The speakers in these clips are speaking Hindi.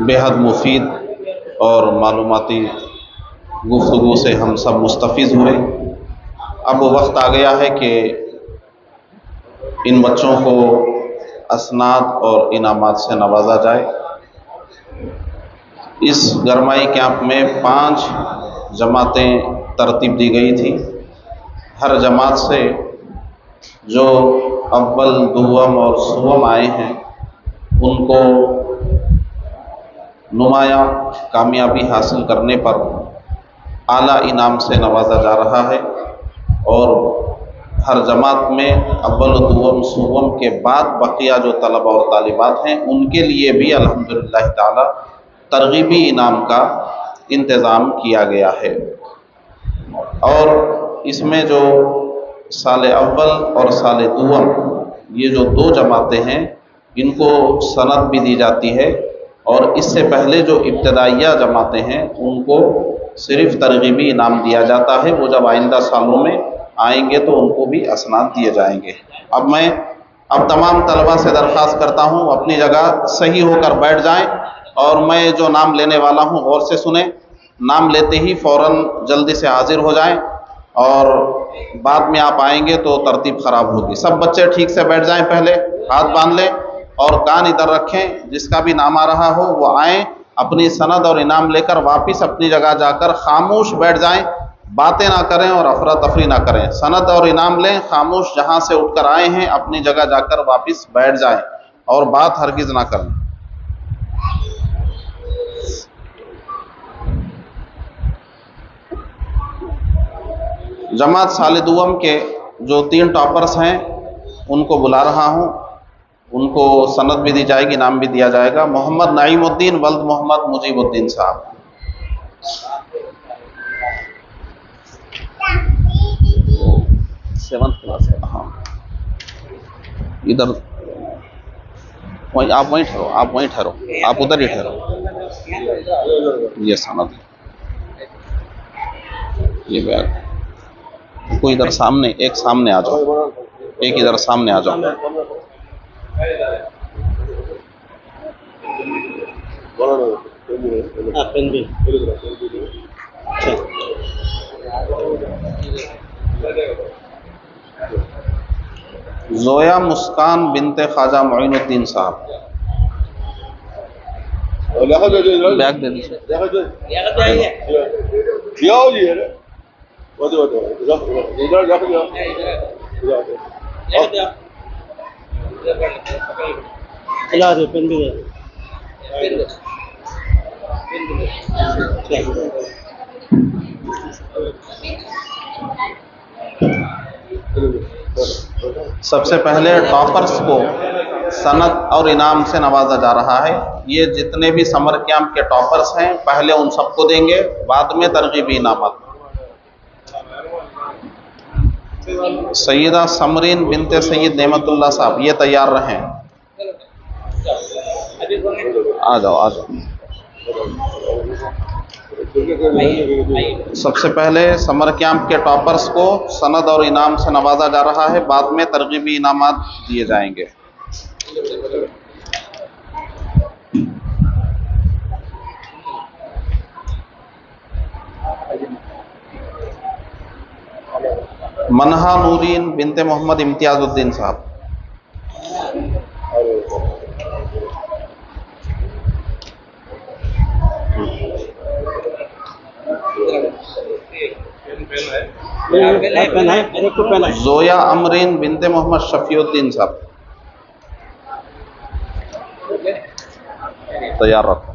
बेहद मुफीद और मालूमाती गुफ्तगू से हम सब मुस्तफ़ीज़ हुए। अब वो वक्त आ गया है कि इन बच्चों को असनाद और इनामात से नवाजा जाए। इस गरमाई कैंप में 5 जमातें तरतीब दी गई थी। हर जमात से जो अव्वल, दुव्वम और सुवम आए हैं उनको नुमाया कामयाबी हासिल करने पर आला इनाम से नवाजा जा रहा है। और हर जमात में अव्वल, दुव्वम, सुवम के बाद बकिया जो तलबा और तालिबात हैं उनके लिए भी अल्हम्दुलिल्लाह ताला तरगीबी इनाम का इंतज़ाम किया गया है। और इसमें जो साल अव्वल और साल दुव्वम ये जो 2 जमातें हैं इनको सनद भी दी जाती है, और इससे पहले जो इब्तदाइया जमातें हैं उनको सिर्फ तरगीबी इनाम दिया जाता है। वो जब आइंदा सालों में आएंगे तो उनको भी असनाद दिए जाएंगे। अब मैं तमाम तलबा से दरख्वास्त करता हूँ अपनी जगह सही होकर बैठ जाएं, और मैं जो नाम लेने वाला हूँ गौर से सुने। नाम लेते ही फ़ौरन जल्दी से हाजिर हो जाएं, और बाद में आप आएंगे तो तरतीब ख़राब होगी। सब बच्चे ठीक से बैठ जाएं, पहले हाथ बांध लें और कान इधर रखें। जिसका भी नाम आ रहा हो वो आए, अपनी सनद और इनाम लेकर वापस अपनी जगह जाकर खामोश बैठ जाएं, बातें ना करें और अफरा तफरी ना करें। सनद और इनाम लें, खामोश जहां से उठकर आए हैं अपनी जगह जाकर वापस बैठ जाएं और बात हरगिज ना करें। जमात साल दुव्वम के जो 3 टॉपर्स हैं उनको बुला रहा हूं। उनको सनद भी दी जाएगी, इनाम भी दिया जाएगा। मोहम्मद नईमुद्दीन वल्द मोहम्मद मुजीबुद्दीन साहब। सेवंथ क्लास है। हाँ, इधर वहीं आप वहीं ठहरो, आप उधर ही ठहरो। ये सनद, ये बैग को इधर सामने, एक सामने आ जाओ, एक इधर सामने आ जाओ। जोया मुस्कान बिनते ख्वाजा मोइनुद्दीन साहब। बैग दे दीजिए। सबसे पहले टॉपर्स को सनद और इनाम से नवाजा जा रहा है। ये जितने भी समर कैंप के टॉपर्स हैं पहले उन सबको देंगे, बाद में तरगीबी इनामत। सैयदा समरीन बिनते सैयद नेमतुल्लाह साहब, ये तैयार रहें। आ जाओ। सबसे पहले समर कैंप के टॉपर्स को सनद और इनाम से नवाजा जा रहा है, बाद में तरगीबी इनामात दिए जाएंगे। मनहा नूरीन बिनते मोहम्मद इम्तियाजुद्दीन साहब। जोया अमरीन बिनते मोहम्मद शफीउद्दीन साहब, तैयार रखो।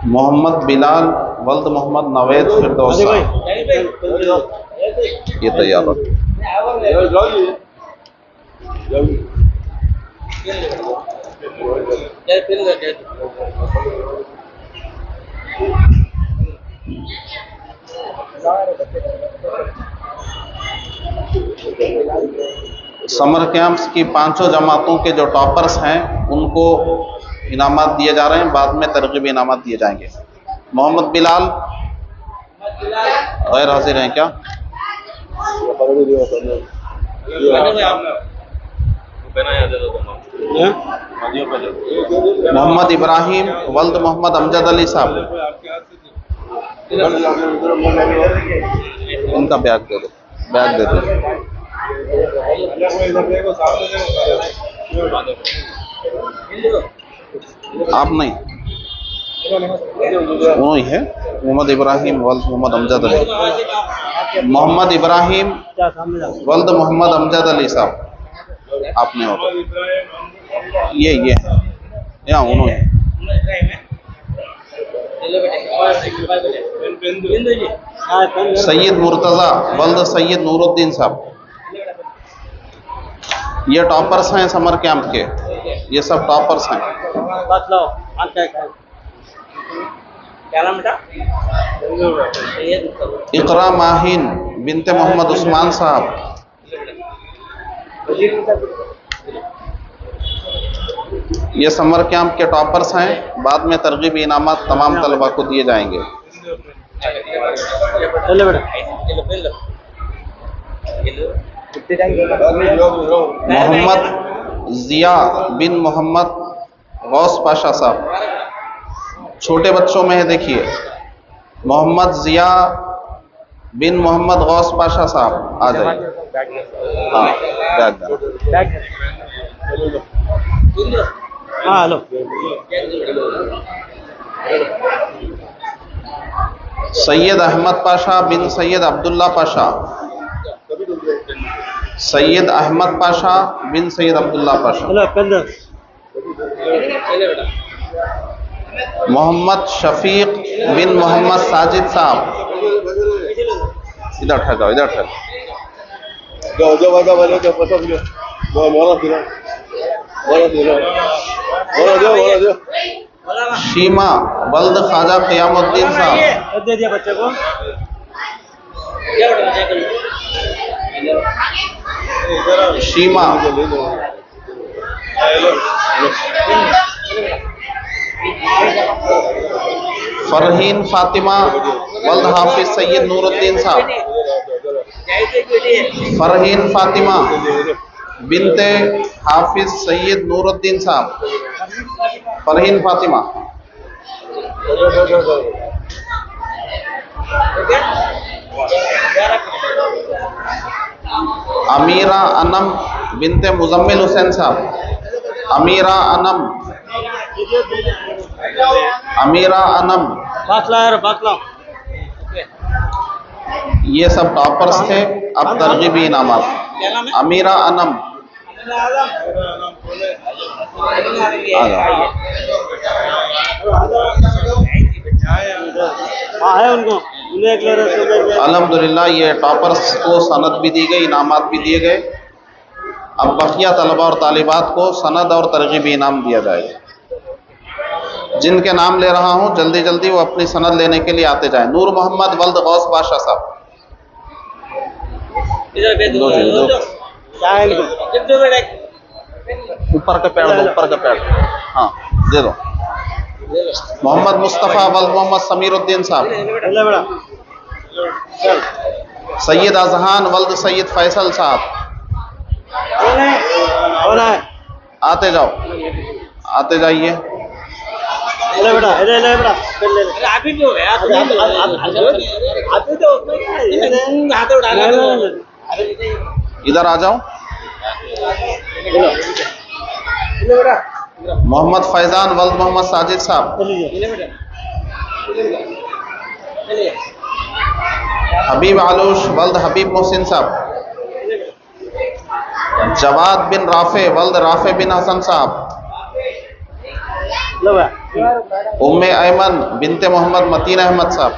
मोहम्मद बिलाल वल्द मोहम्मद नवेद फिरदौस साहब, ये तैयार रखो। समर कैंप्स की 5 जमातों के जो टॉपर्स हैं उनको इनामात दिए जा रहे हैं, बाद में तरगीबी इनामात दिए जाएंगे। मोहम्मद बिलाल गैर हाजिर हैं क्या? मोहम्मद इब्राहिम वल्द मोहम्मद अमजद अली साहब, इनका बैग दे दो, बैग दे दो। आप नहीं, वो ही है मोहम्मद इब्राहिम वल्द मोहम्मद अमजद अली, मोहम्मद इब्राहिम वल्द मोहम्मद अमजद अली साहब आपने हो, ये यहाँ उन्होंने सैयद मुर्तज़ा वल्द सैयद नूरुद्दीन साहब, ये टॉपर्स हैं समर कैंप के, ये सब टॉपर्स हैं। इकरा माहिन बिनते मोहम्मद उस्मान साहब, ये समर कैंप के टॉपर्स हैं। बाद में तरगीबी इनामात तमाम तलबा को दिए जाएंगे। मोहम्मद जिया बिन मोहम्मद गौस पाशा साहब, छोटे बच्चों में है, देखिए मोहम्मद जिया बिन मोहम्मद गौस पाशा साहब आ जाइए। हाँ बैग हाँ हेलो। सैयद अहमद पाशा बिन सैयद अब्दुल्ला पाशा, सैयद अहमद पाशा बिन सैयद अब्दुल्ला पाशा। मोहम्मद शफीक बिन मोहम्मद साजिद साहब, इधर ठहराओ, इधर ठहराओ। शीमा वल्द ख्वाजा क़ियामुद्दीन साहब, दे दिया बच्चे को। शीमा फरहीन फातिमा वल्द हाफिज सैयद नूरुद्दीन साहब, फरहीन फातिमा बिनते हाफिज सैयद नूरुद्दीन साहब, फरहीन फातिमा। अमीरा अनम बिनते मुजम्मिल हुसैन साहब, अमीरा अनम, अमीरा अनम, ये सब टॉपर्स थे। अब तरगीबी इनामात। अमीरा अनम अल्हम्दुलिल्लाह, ये टॉपर्स को सनद भी दी गई, इनामात भी दिए गए। अब बकिया तलबा और तालिबात को सनद और तरगीबी इनाम दिया जाएगा। जिनके नाम ले रहा हूँ जल्दी जल्दी वो अपनी सनद लेने के लिए आते जाएं। नूर मोहम्मद वल्द गौस बादशाह साहब, ऊपर का पैर दो, ऊपर का पैर, हाँ दे दो। मोहम्मद मुस्तफ़ा वल्द मोहम्मद समीरुद्दीन साहब, सैयद अजहान वल्द सैयद फैसल साहब, आते जाओ, आते जाइए। इधर आ जाओ। मोहम्मद फैजान वल्द मोहम्मद साजिद साहब, हबीब आलूश वल्द हबीब मोहसिन साहब, जवाद बिन राफे वल्द राफे बिन हसन साहब, उम्मे ऐमन बिनते मोहम्मद मतीन अहमद साहब।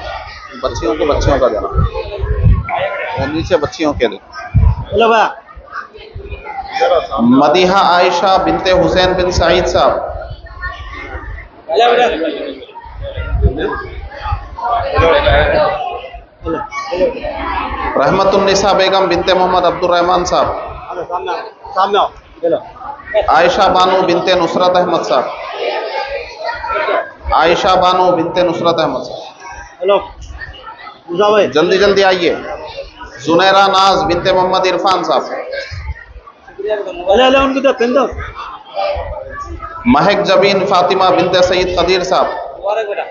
बच्चियों को बच्चियों का देना, और नीचे बच्चियों के लिए। मदीहा आयशा बिनते हुसैन बिन सईद साहब, रहमतुन्निसा बेगम बिनते मोहम्मद अब्दुल रहमान साहब, आयशा बानो बिनते नुसरत अहमद साहब, आयशा बानो बिनते नुसरत अहमद साहब, जल्दी जल्दी आइए। जुनैरा नाज बिनते मोहम्मद इरफान साहब, उनको तो पेन दो। महक जबीन फातिमा बिनते सईद कदीर साहब,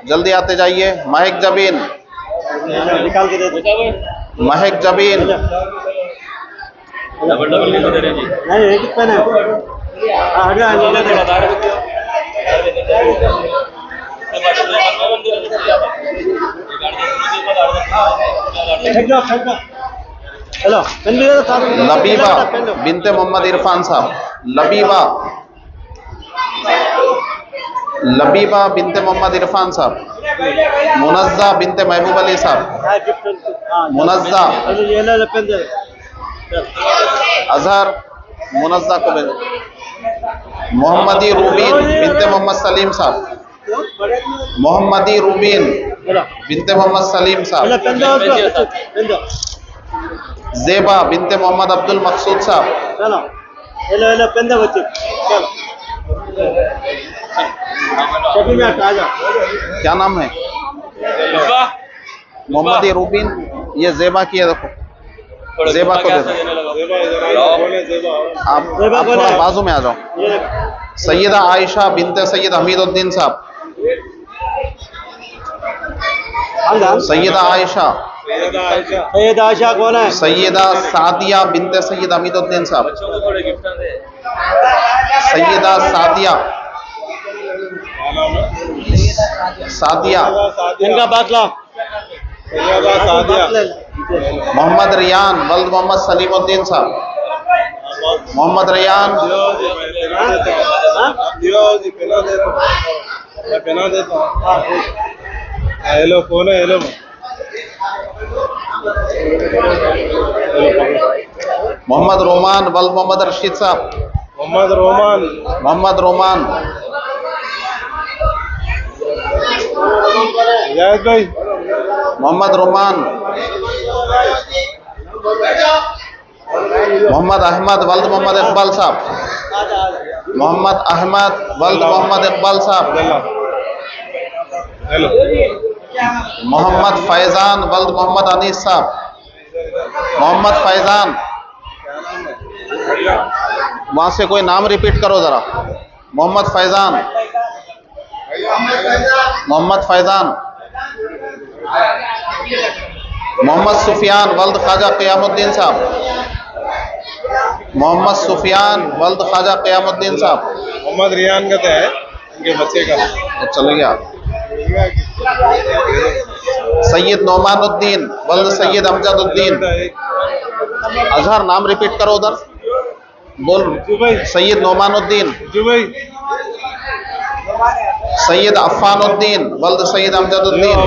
जल्दी आते जाइए। महक जबीन, निकाल के दे दो। महक जबीन, नहीं एक पेन है। हट जा हेलो पेन भी दे दो। लबीबा बिनते मोहम्मद इरफान साहब, लबीबा, लबीबा बिनते मोहम्मद इरफान साहब, मुनज़्ज़ा बिनते महबूब अली साहब, मुनज़्ज़ा, ये ले पेन दे। अजहर, मुनज़्ज़ा को भेजो। मोहम्मदी रूबीन बिनते मोहम्मद सलीम साहब, मोहम्मदी रूबीन बिनते मोहम्मद सलीम साहब, पेन दो पेन दो। ज़ेबा बिनते मोहम्मद अब्दुल मकसूद साहब, चलो हेलो पेन दो बच्चे। चल कभी में आ जा। क्या नाम है? मोहम्मदी रूबीन, ये ज़ेबा की है, देखो ज़ेबा को दे दो। आप थोड़ा बाजू में आ जाओ। सैयदा आयशा बिनते सैयद हमीदुद्दीन साहब, सैयदा आयशा, सैयद आयशा कौन है? सैयदा सादिया बिनते सैयद हमीदुद्दीन साहब, सैयदा सादिया, सादिया, इनका बातला। मोहम्मद रियान वल्द मोहम्मद सलीमुद्दीन साहब, मोहम्मद रियान, हेलो कौन है? हेलो मोहम्मद रोमान वल्द मोहम्मद रशीद साहब, मोहम्मद रोमान, मोहम्मद रोमान, जायद भाई, मोहम्मद रोमान, मोहम्मद अहमद वल्द मोहम्मद इकबाल साहब, मोहम्मद अहमद वल्द मोहम्मद इकबाल साहब, मोहम्मद फैजान वल्द मोहम्मद अनीस साहब, मोहम्मद फैजान, वहां से कोई नाम रिपीट करो जरा। मोहम्मद फैजान, मोहम्मद फैजान, मोहम्मद सुफियान वल्द ख्वाजा क़यामुद्दीन साहब, मोहम्मद सुफियान वल्द ख्वाजा क़यामुद्दीन साहब, मोहम्मद रियान का है इनके बच्चे का, तो चले गया। सैयद नोमानुद्दीन वल्द सैयद अमजदुद्दीन, अजहर नाम रिपीट करो उधर, बोल। सैयद नोमानुद्दीन, सैयद अफ़ानुद्दीन वल्द सैयद अमजदुद्दीन,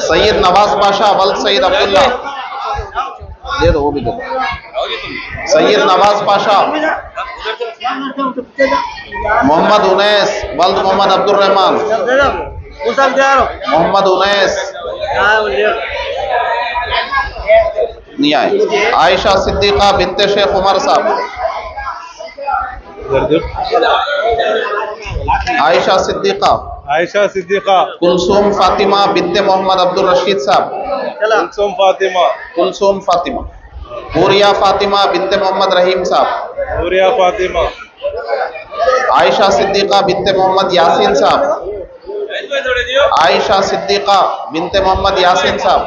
सैयद नवाज बादशाह वल्द सैयद अब्दुल्ला, दे दो, वो भी दे दो। सैयद नवाज पाशा, मोहम्मद उनैस वल्द मोहम्मद अब्दुल रहमान, मोहम्मद उनैस नहीं आए। आयशा सिद्दीक़ा बिनते शेख उमर साहब, आयशा सिद्दीक़ा, आयशा सिद्दीक़ा, कुलसूम फातिमा बिनते मोहम्मद अब्दुल रशीद साहब, कुलसूम फातिमा, कुलसूम फातिमा, हुरिया फातिमा बिनते मोहम्मद रहीम साहब, हुरिया फातिमा, आयशा सिद्दीक़ा बिनते मोहम्मद यासीन साहब, आयशा सिद्दीक़ा बिनते मोहम्मद यासीन साहब,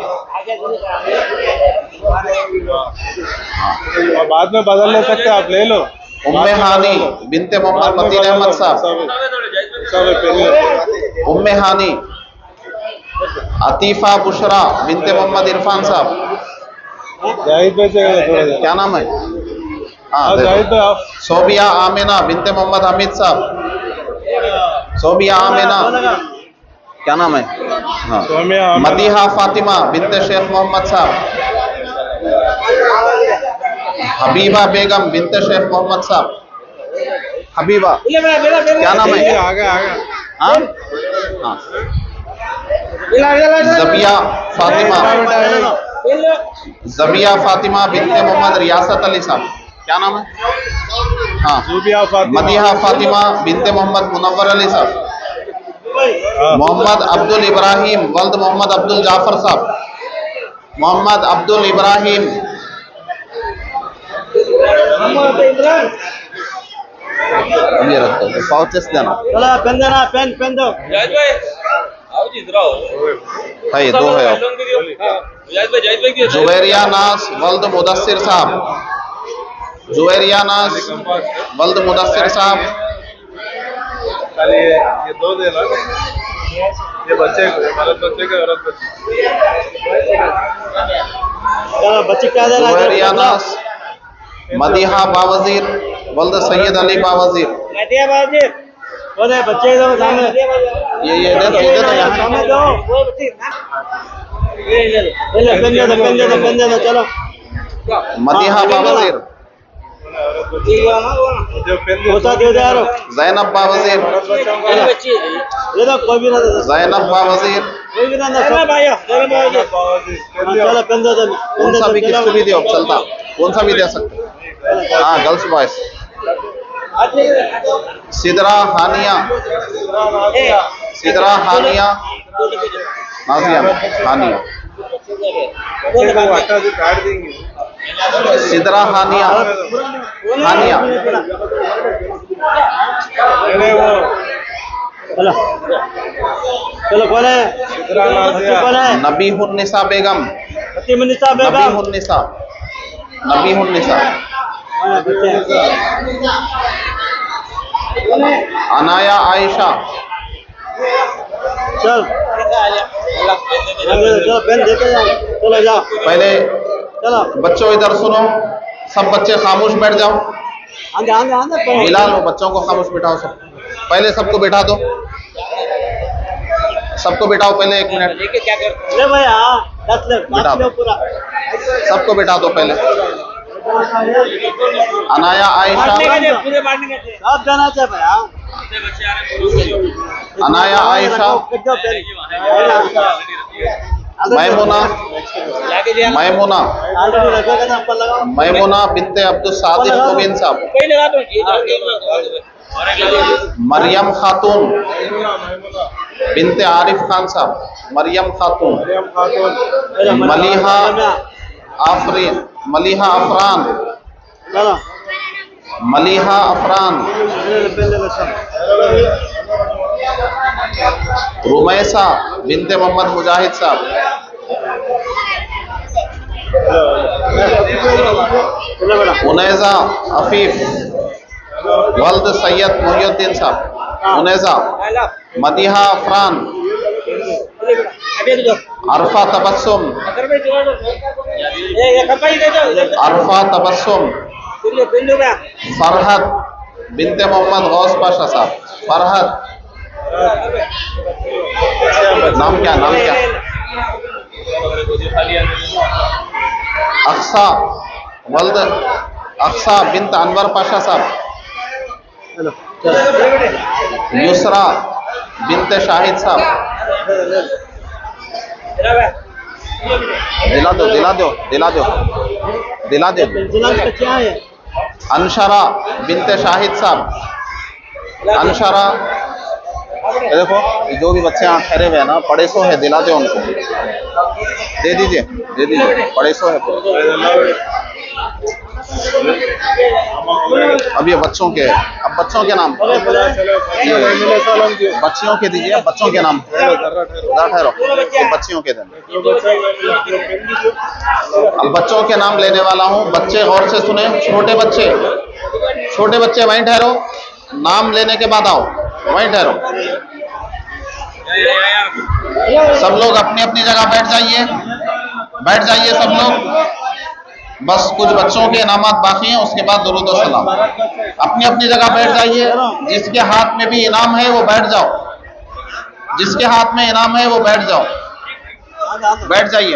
और बाद में बदल ले सकते, आप ले लो। उम्मे हानी बिनते मोहम्मद मतीन अहमद साहब, उम्मे हानी, अतीफा बुशरा बिनते मोहम्मद इरफान साहब, क्या नाम है? हाँ, सोबिया आमिना बिनते मोहम्मद हमीद साहब, सोबिया आमिना, क्या नाम है? हाँ, मदीहा फातिमा बिनते शेख मोहम्मद साहब, हबीबा बेगम बिनते शेख मोहम्मद साहब, हबीबा, क्या नाम है? हाँ, हाँ, ज़बिया फातिमा, ज़बिया फातिमा बिनते मोहम्मद रियासत अली साहब, क्या नाम है? हाँ, मदीहा फातिमा बिनते मोहम्मद मुनव्वर अली साहब, मोहम्मद अब्दुल इब्राहिम वल्द मोहम्मद अब्दुल जाफर साहब, मोहम्मद अब्दुल इब्राहिम, ये रख दो, पाउचेस देना। चलो पेन देना, पेन पेन दो। है दो है। जुवेरिया नास वल्द मुदस्सिर साहब, जुवेरिया नास वल्द मुदस्सिर साहब, ये दो देना, ये बच्चे को, औरत बच्चे के, औरत बच्चे। चलो बच्चे क्या दे रहा है? जुवेरिया नास मदीहा बावजीर वल्द सैयद अली बावजीर, दिया बाजी, वो दे बच्चे दो सामने। ये दे दो, ये दे दो यहाँ। सामने दो। ले पेन दे दो, पेन दे दो, पेन दे दो, चलो। मदीहा बावजीर, जो पेन होता दे दे यार। जैनब बावजीर, ये दो, कोई भी ना दे दो। जैनब बावजीर, कोई भी ना दे। चलो भाई, चलो चलो पेन दे दो, कौन सा भी किसको भी दियो चलता, कौन सा भी दे सकते। हाँ गर्ल्स बॉयज। सिदरा हानिया, सिदरा हानिया, नाजिया हानिया, आटा जो काट देंगे। सिदरा हानिया, हानिया, अरे वो चलो चलो कौन है? कौन है? नबीहुन्निसा बेगम, फतिमुन्निसा बेगम। नबीहुन्निसा, नबीहुन्निसा, अनाया आयशा। चल चलो पेन देते जाओ, चलो जाओ पहले चलो। बच्चों इधर सुनो, सब बच्चे खामोश बैठ जाओ। आंदे आंदे आंदे बिलाल वो बच्चों को खामोश बिठाओ सब, पहले सबको बिठा दो, सबको बिठाओ पहले 1 मिनट, ले भाई हाँ 10 ले बिठा दो। पूरा। सबको बिठा दो पहले। अनाया आयशा, सब जाना चाहिए भाई हाँ। अनाया आयशा, मैमुना, मैमुना, ऑलरेडी रखा था ऊपर लगाओ। मैमुना बिनते अब्दुल सादिक मुबीन साहब, मरियम खातून बिनते आरिफ खान साहब, मरियम खातून, मलिहा आफरीन, मलिहा अफरान, चलो मलिहा अफरान, रुमैसा बिनते मोहम्मद मुजाहिद साहब, उनैजा अफीफ वल्द सैयद मोहिउद्दीन साहब, उनैजा, मदीहा अफरान, अरफा तबस्सुम, अरफा तबस्सुम, फरहद बिनते मोहम्मद गौस पाशा साहब, फरहद, नाम क्या, नाम क्या, अक्सा वल्द अक्सा बिनत अनवर पाशा साहब, युसरा बिनते शाहिद साहब, दिला दो दिला दो दिला दो दिला दो। क्या है? अनशरा बिनते शाहिद साहब, अनशरा, ये देखो ये जो भी बच्चे यहाँ ठहरे हुए हैं ना, पड़े सो है, दिला दो उनको, दे दीजिए दे दीजिए, पड़े सो है। अब ये बच्चों के, अब बच्चों के नाम, बच्चियों के दीजिए, बच्चों के नाम, ठहरो, ये बच्चियों के दें। अब बच्चों के नाम लेने वाला हूँ, बच्चे गौर से सुने, छोटे बच्चे वहीं ठहरो, नाम लेने के बाद आओ, वहीं ठहरो। सब लोग अपनी अपनी जगह बैठ जाइए सब लोग। बस कुछ बच्चों के इनामात बाकी हैं, उसके बाद दुरूद और सलाम। अपनी अपनी जगह बैठ जाइए, जिसके हाथ में भी इनाम है वो बैठ जाओ, जिसके हाथ में इनाम है वो बैठ जाओ, बैठ जाइए।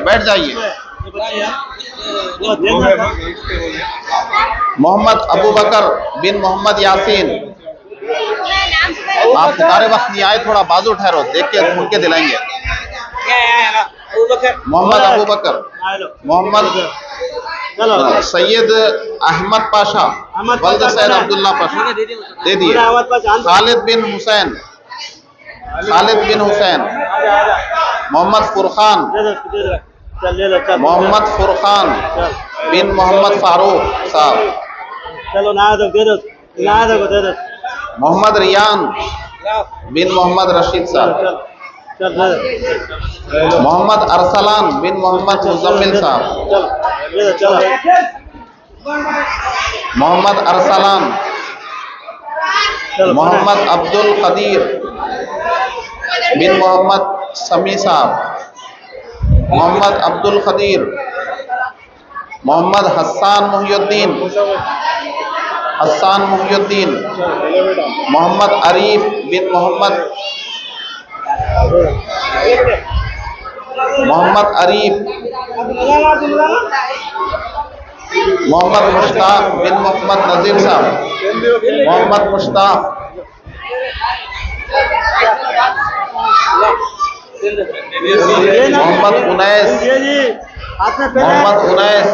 मोहम्मद अबू बकर बिन मोहम्मद यासीन, आप पुकारे वक्त नहीं आए, थोड़ा बाजू ठहरो, देख के ढूंढ के दिलाएंगे। मोहम्मद अबू बकर, मोहम्मद सैयद अहमद पाशा वल्द सैयद अब्दुल्ला पाशा, दे दिए। खालिद बिन हुसैन, खालिद बिन हुसैन, मोहम्मद फुरखान, दे दो दे दो, चल ले लो चल मोहम्मद फुरखान चल बिन मोहम्मद फारूक साहब, चलो ना दो दे दो को दे दो मोहम्मद रियान बिन मोहम्मद रशीद चल साहब, चल चल दे दो मोहम्मद अरसलान बिन मोहम्मद मुजम्मिल साहब, चल ले लो चलो मोहम्मद अरसलान, चलो मोहम्मद अब्दुल कदीर बिन मोहम्मद समी साहब, मोहम्मद अब्दुल कदीर, मोहम्मद हस्सान मुहियुद्दीन, हस्सान मुहियुद्दीन, मोहम्मद अरीफ बिन मोहम्मद, मोहम्मद अरीफ, मोहम्मद मुश्ताक बिन मोहम्मद नजीर साहब, मोहम्मद मुश्ताक, मोहम्मद उनैस, ये जी हाथ में पेन है मोहम्मद उनैस,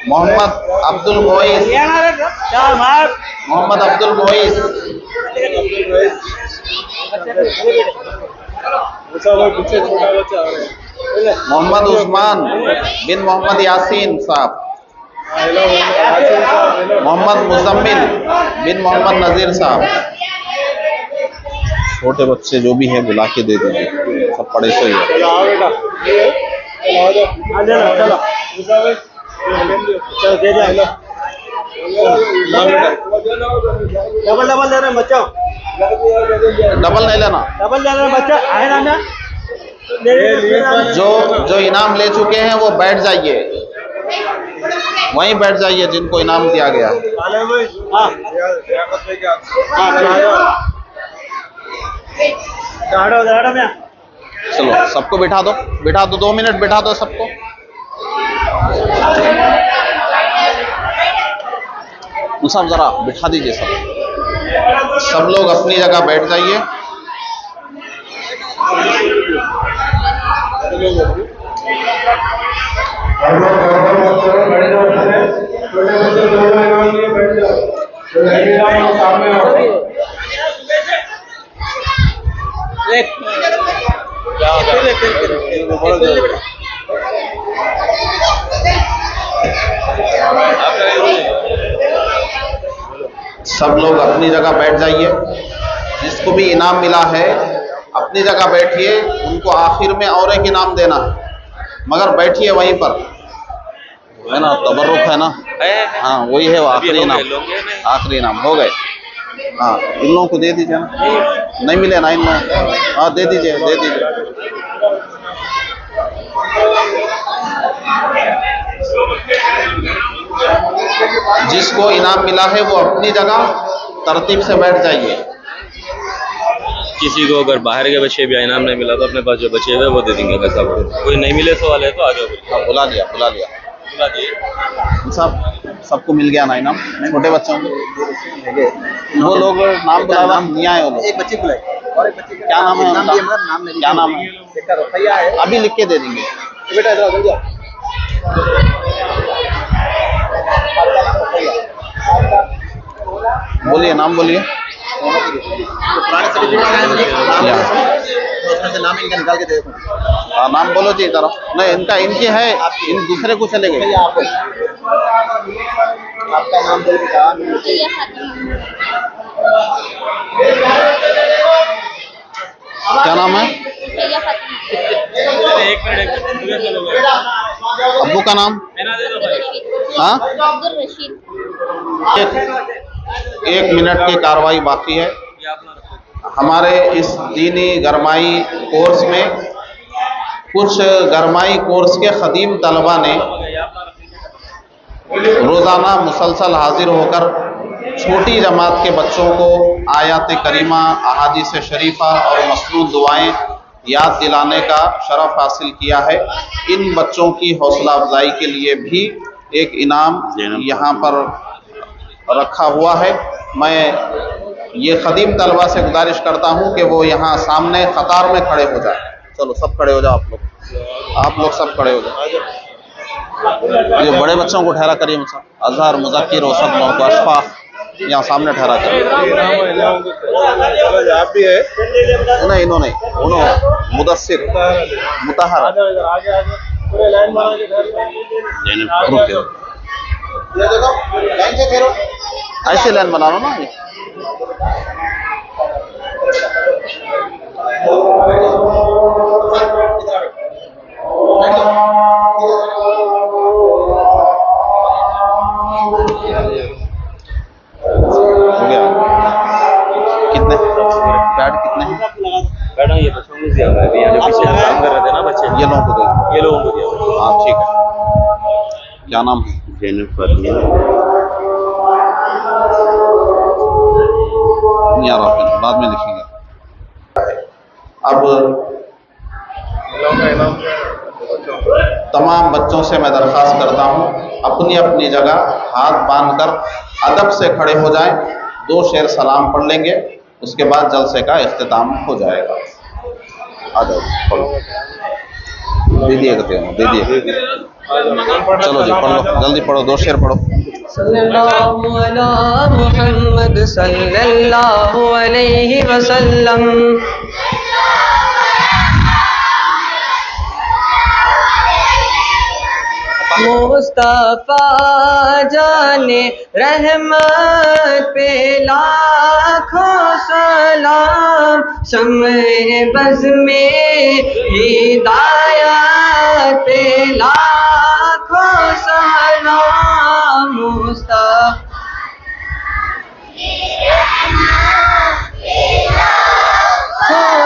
मोहम्मद अब्दुल मोइस, चल मार मोहम्मद अब्दुल मोइस, पीछे छोटा बच्चा मोहम्मद उस्मान बिन मोहम्मद यासीन साहब, मोहम्मद मुजम्मिल बिन मोहम्मद नजीर साहब। छोटे बच्चे जो भी है बुला के दे दीजिए, सब पढ़े से ही है। चलो आओ बेटा ले लो चलो चलो दे दे डबल डबल ले रहे हैं बच्चों डबल नहीं लेना, डबल ले रहे हैं बच्चा आए ना मैं जो जो इनाम ले चुके हैं वो बैठ जाइए, वहीं बैठ जाइए जिनको इनाम दिया गया। हाँ दाड़ो दाड़ो में चलो सबको बिठा दो, 2 मिनट बिठा दो सबको। मुसाफ जरा बिठा दीजिए सब लोग अपनी जगह बैठ जाइए। सब लोग अपनी जगह बैठ जाइए। जिसको भी इनाम मिला है अपनी जगह बैठिए, उनको आखिर में और एक इनाम देना है, मगर बैठिए वहीं पर, है ना, तबर्रुक है ना। हाँ वही है वो आखिरी इनाम, आखिरी इनाम हो गए। हाँ इन लोगों को दे दीजिए ना, नहीं मिले ना इन लोगों, हाँ दे दीजिए दे दीजिए। जिसको इनाम मिला है वो अपनी जगह तरतीब से बैठ जाइए। किसी को अगर बाहर के बच्चे भी इनाम नहीं मिला तो अपने पास जो बचे हुए वो दे देंगे पैसा। कोई नहीं मिले सवाल है तो आ जाओ। हाँ बुला दिए बुला दिए सब सबको मिल गया ना इनाम। छोटे बच्चों को वो लोग नाम बुला नहीं आए, वो लोग एक बच्ची बुलाई और एक बच्ची क्या नाम है उनका? नाम नहीं क्या नाम है? अभी लिख के दे देंगे। बेटा इधर जल्दी आओ। बोलिए नाम बोलिए। पुराने सर्टिफिकेट उसमें से नाम इनका निकाल के दे दो। हाँ नाम बोलो जी जरा। नहीं इनका इनकी है, इन दूसरे को चले गए। आपका नाम बोल के कहा क्या नाम है? अब्बू का नाम? हाँ एक मिनट की कार्रवाई बाकी है। हमारे इस दीनी गरमाई कोर्स में कुछ गरमाई कोर्स के खदीम तलबा ने रोज़ाना मुसलसल हाजिर होकर छोटी जमात के बच्चों को आयात करीमा, अहादीस शरीफा और मसनूद दुआएं याद दिलाने का शरफ हासिल किया है। इन बच्चों की हौसला अफजाई के लिए भी एक इनाम यहाँ पर रखा हुआ है। मैं ये खदीम तलबा से गुजारिश करता हूँ कि वो यहाँ सामने कतार में खड़े हो जाए। चलो सब खड़े हो जाओ, आप लोग सब खड़े हो जाओ। ये बड़े बच्चों को ठहरा करिए, अजहर, मुज़क्किर और सब लोगों को, अशफाक यहाँ सामने ठहरा कर। आप भी है नहीं इन्होंने मुदस्सिर मुताहरा आगे पूरे लाइन बना के रुक जाओ। ये देखो लाइन से फेरो। ऐसे लाइन बना लो ना ये। हो गया। कितने पैड कितने हैं? मैडम ये बच्चों को दिया हुआ है, अभी यहाँ जो पीछे काम कर रहे थे ना बच्चे, ये लोगों को दे। ये लोगों को दिया हुआ है। हाँ ठीक है। क्या नाम है? जैनब फातिमा। नहीं आ रहा, फिर बाद में लिखेंगे। अब तमाम बच्चों से मैं दरख्वास्त करता हूँ अपनी अपनी जगह हाथ बांधकर अदब से खड़े हो जाएं। 2 शेर सलाम पढ़ लेंगे, उसके बाद जलसे का इख्तिताम हो जाएगा। आ जाओ पढ़ो। दे दिए कहते हो, दे दिए। चलो जी पढ़ लो, जल्दी पढ़ो, 2 शेर पढ़ो। सल्लल्लाहु अला मुहम्मद सल्लल्लाहु अलैहि वसल्लम। मुस्तफा जाने रहमत पे लाखों सलाम, शम्ए बज़ में हिदायत पे लाखों सलाम। मुस्तफा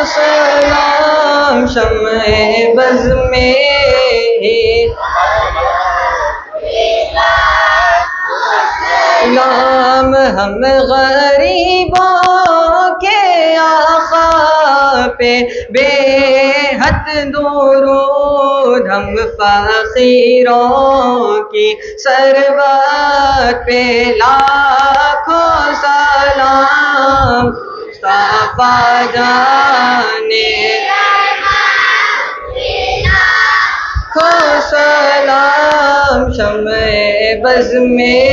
सलाम, शम्ए बज़ में नाम हम गरीबों के आका पे बेहद दुरूद, हम फकीरों की सरबत पे लाखों सलाम। मुस्तफा जाने खो सलाम, शम्ए बज़ में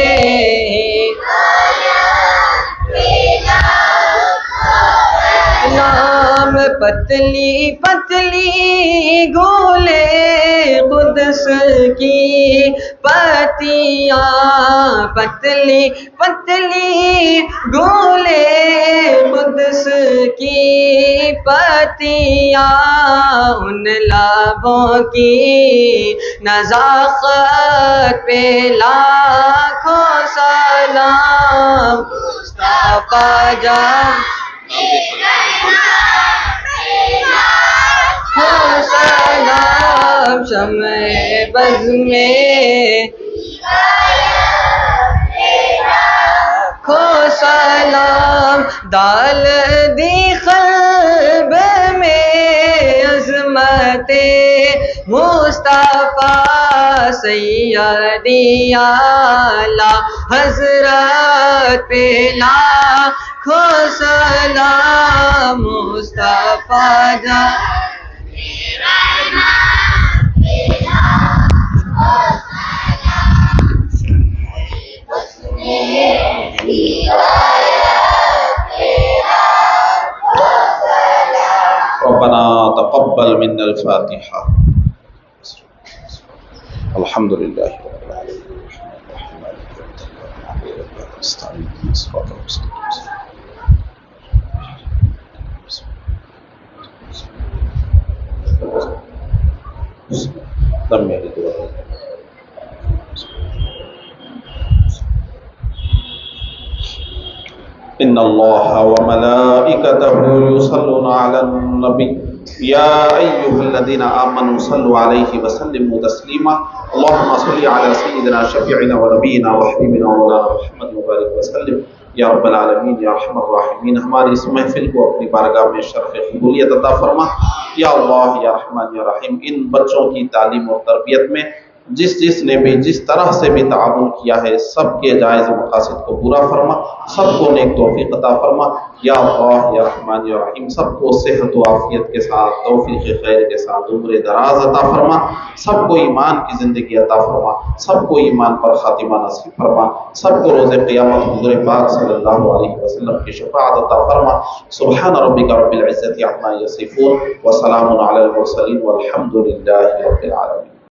नाम पतली पतली गोले कुदस की पतियाँ, पतली पतली गोले कुदस की पतियाँ, उन लबों की नज़ाकत पे लाखों सलाम। मुस्तफा जान सलाम, शम्ए बज़ में खो सलाम। डाल दी क़ल्ब में अज़मते मुस्तफा सैयदी आला हज़रत पे लाखों सलाम। मुस्तफा जान रब्बना तक़ब्बल मिन्नल फ़ातिहा। अल्हम्दुलिल्लाहि रब्बिल आलमीन। इन्नल्लाह व मलाइकतहु युसल्लूना अलन नबी या अय्युहल्लज़ीना आमनू सल्लु अलैहि व सल्लिमू तस्लीमा। अल्लाहुम्मा सल्लि अला सय्यिदिना शफीइना व नबीना व हबीबिना व मौलाना मुहम्मद व बारिक व सल्लिम या रब्बल आलमीन या अरहमर राहिमीन। हमारी इस महफिल को अपनी बारगाह में शरफ़ कबूलियत अता फरमा या अल्लाह या रहमान या रहीम। इन बच्चों की तालीम और तरबियत में जिसने भी जिस तरह से भी ताउन किया है सबके जायज़ मकासद को पूरा फरमा, सबको नेक तौफीक अता फरमा। या अल्लाह या रहमान या रहीम, सबको सेहत व आफियत के साथ, तौफीक खैर के साथ उम्र दराज अता फरमा, सबको ईमान की ज़िंदगी अता फरमा, सबको ईमान पर खातिमा नसीब फरमा, सबको रोज़े क़यामत हुज़ूर पाक सल्लल्लाहु अलैहि वसल्लम की शफ़ाअत अता फरमा। सुब्हान रब्बिका रब्बिल इज़्ज़ति अम्मा यसिफून व सलामुन अलल मुरसलीन वल्हम्दुलिल्लाहि रब्बिल आलमीन।